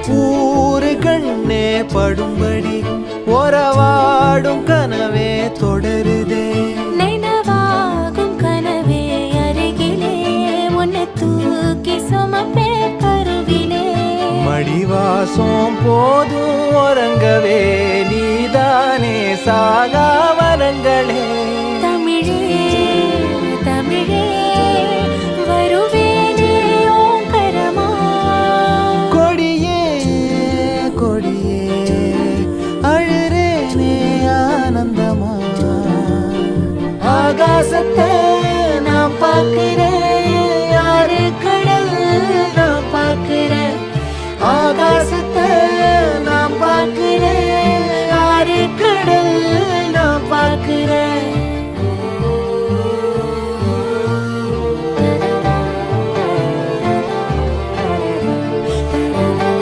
ஊரு கண்ணே படும்படி ஒரவாடும் கனவே தொடருதே. நினைவாகும் கனவே அருகிலே உன்னை தூக்கி சுமப்பே கருவிலே. மடிவாசம் போதும் உறங்கவே நீதானே சாகா வரங்களே.